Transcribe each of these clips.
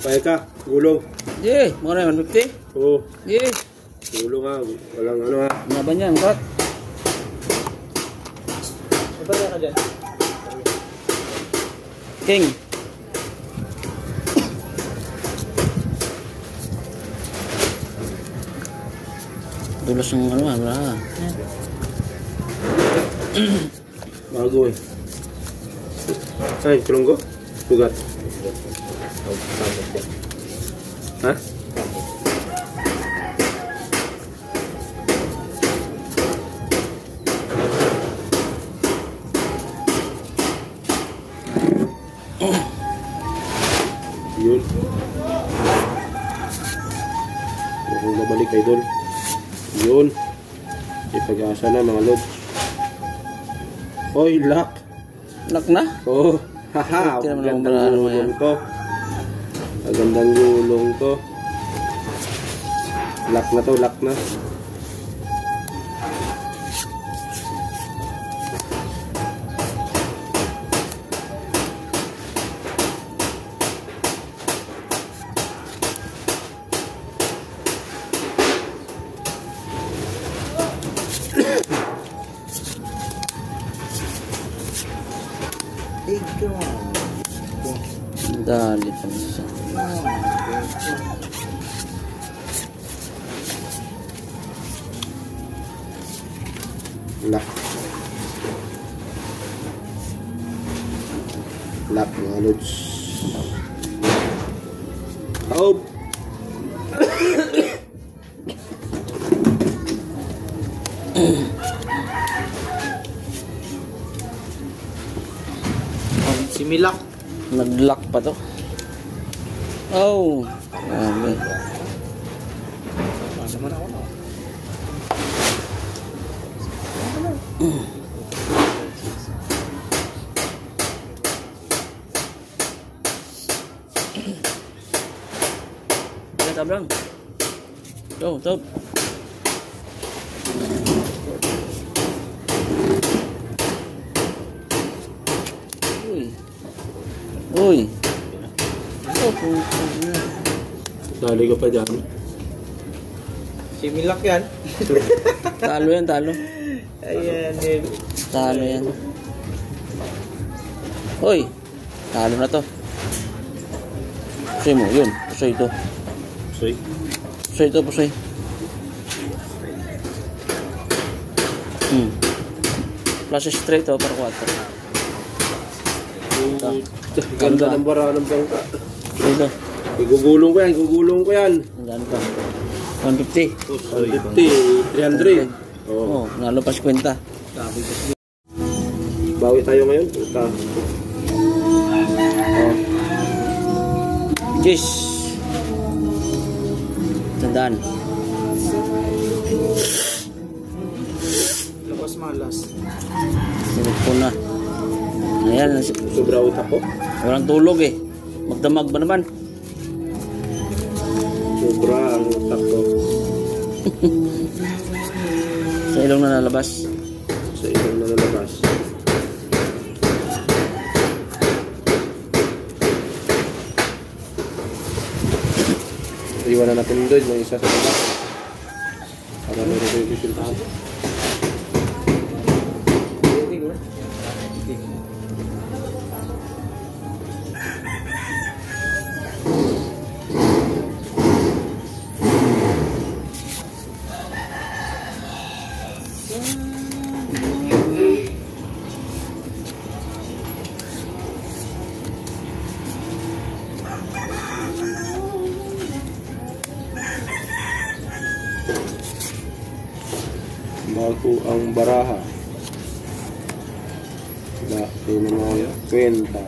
Paya ka, gulong. Yeah, mga 150. Oo. Yeah. Gulong ha, walang ano ha. Naban yan, kat. Iba na ka dyan. King. Dulos ng ano, wala. Bago eh. Ay, tulong ko? Sugat. Ha? Yun. Kung mabalik kayo doon. Yun. May pag-asa na mga lods. Oy, lock. Lock na? Oh, haha. Magandang gulong to. Magandang gulong to. Lock na to, lock na. Dali pa siya. Lock. Lock mga lods. Out. Similak. Nag-lock pa to. Oh. Grabe. Paano naman ako na? Kaya tabrang. Top. Uy. Dali ka pa dyan. Similak yan. Talo yan, talo. Ayan eh. Talo yan. Uy. Talo na to. Pusoy mo, yun. Pusoy ito. Soy. Pusoy ito, pusoy. Plus straight to, para 4. Ganda ng bara ng bangka. Ito. Igugulong ko yan. Saan pa? 150. 150, 300. Oo, nalo pa 50. Bawi tayo ngayon. Ito. Oh. Yes. Tandaan. Labas malas. Sinip ko na. Ayan. Sobra utak ko. Walang tulog eh. Magdamag ba naman? Sobra ang utak ko. Sa ilong na nalabas. Sa ilong na nalabas. Iwan na natin doon yung isa sa mga. Para meron ko yung resultahan. Bago ang baraha. Ito na mga kwenta.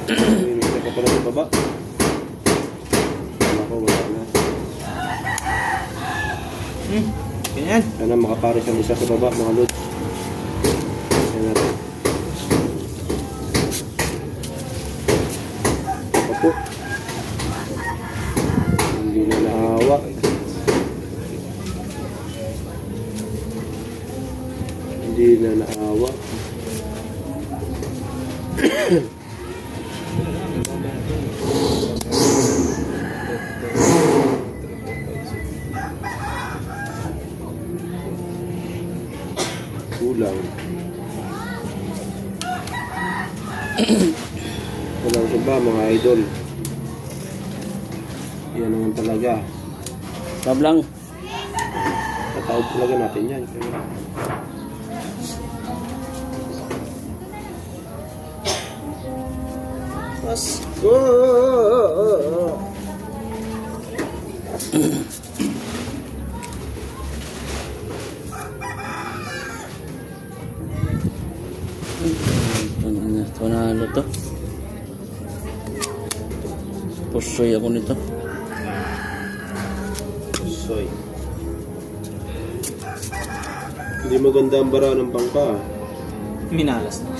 Minta ka pala sa baba. Wala ko, wala na. Ganyan. Sana makapares ang isa sa baba, mga lods. Ayan natin. Opo. Hindi na naawa. Hindi na naawa. Kulang. Kulang sa ba mga idol? Yan naman talaga. Tablang. Tatawag talaga natin yan. Let's go! Panalo to. Pusoy ako nito. Soy. Hindi maganda ang bara ng bangka. Minalas na.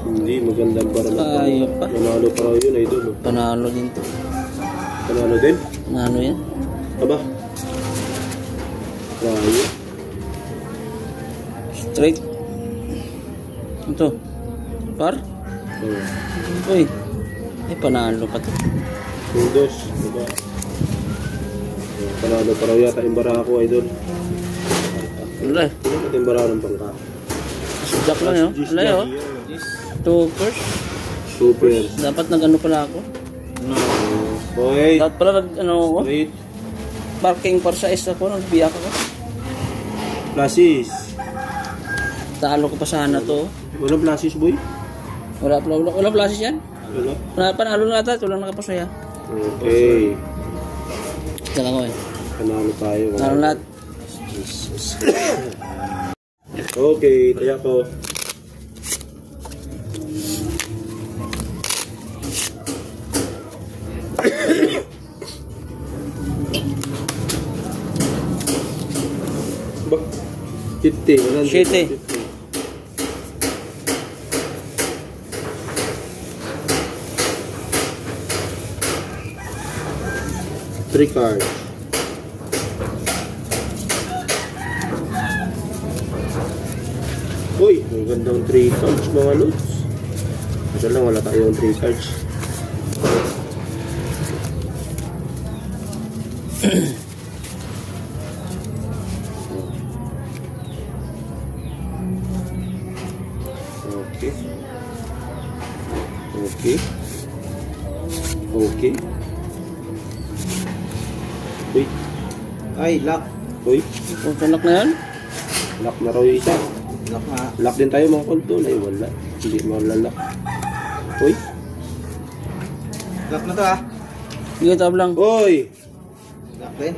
Hindi maganda ang bara ng bangka. Ayaw pa. Manalo pa raw yun, idol. Panalo din to. Panalo din? Ano yan? Aba? Rayo. Straight. Ito. Par? Oh. Uy. Eh, panalo pa to. Pundos. Diba? Panalo pa raw yata yung bara ko, idol. Wala eh. Ano ba yung bara ng bangka? Jack lang yun. Wala yun. Two first. Super. Dapat nag-ano pala ako. No. Okay. Dapat pala nag-ano ako. Wait. Parking par sa isa ko. Nagbiyak ako. Plasis. Talo ko pa sana to. Walang plasis, boy? Wala plasis yan. Wala. Panalo na ata. Ito lang nakapasaya. Okay. Ito lang ako eh. Panalo tayo. Panalo lahat. Okay, kaya ko. Ba? 50. 50. Three cards. Uy, ang gandang 3 cards mga lods. Ito lang, wala tayong 3 cards. Okay. Okay. Okay. Uy. Ay, lock. Uy. Kung sanak na yan. Lock na raw yung isa. Lock nga. Lock din tayo mga control. Ay wala. Hindi malalak. Uy. Lock na to ah. Sige, tablang. Uy. Lock din.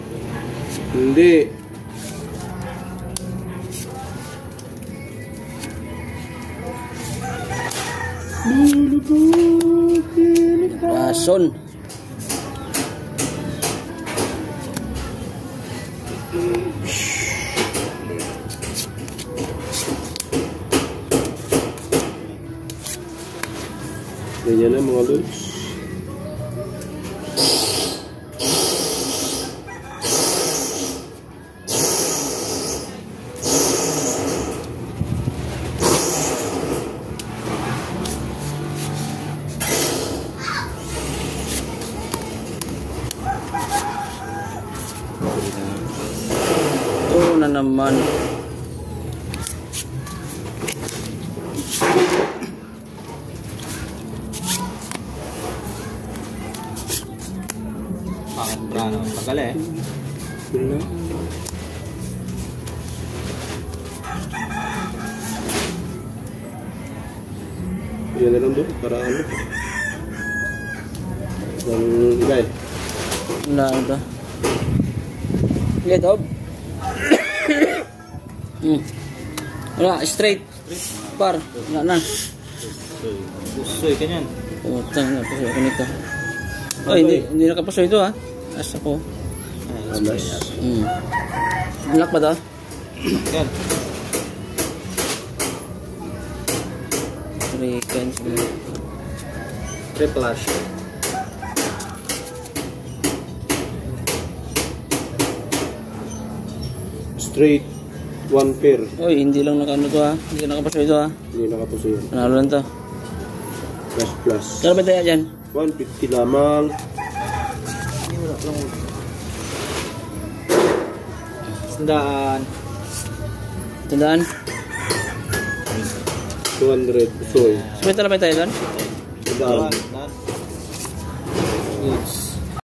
Hindi. Rason. Ganyan na mga lods. Ito na naman. Bakit brano? Tagal eh. Wala. Yan na lang doon. Para ano. Guys. Wala na ba? Sige, Tob. Wala, straight. Par. Wala na. Gustoy ka niyan. Putang na, pasoy ako nito. Ay, hindi nakapasoy ito ha. Asa ko. Alas. Lock ba ito? Yan. 3 cans. Triplash. Straight. 1 pair. Uy, hindi lang nakano to ha. Hindi ka nakapaso ito ha. Hindi nakapuso yun. Panalo lang to. Plus. Kano ba tayo dyan? 150 lamang. Sandaan. Tandaan. 200 pusoy. Sabay talabay tayo doon? Sandaan. Sandaan. Goods.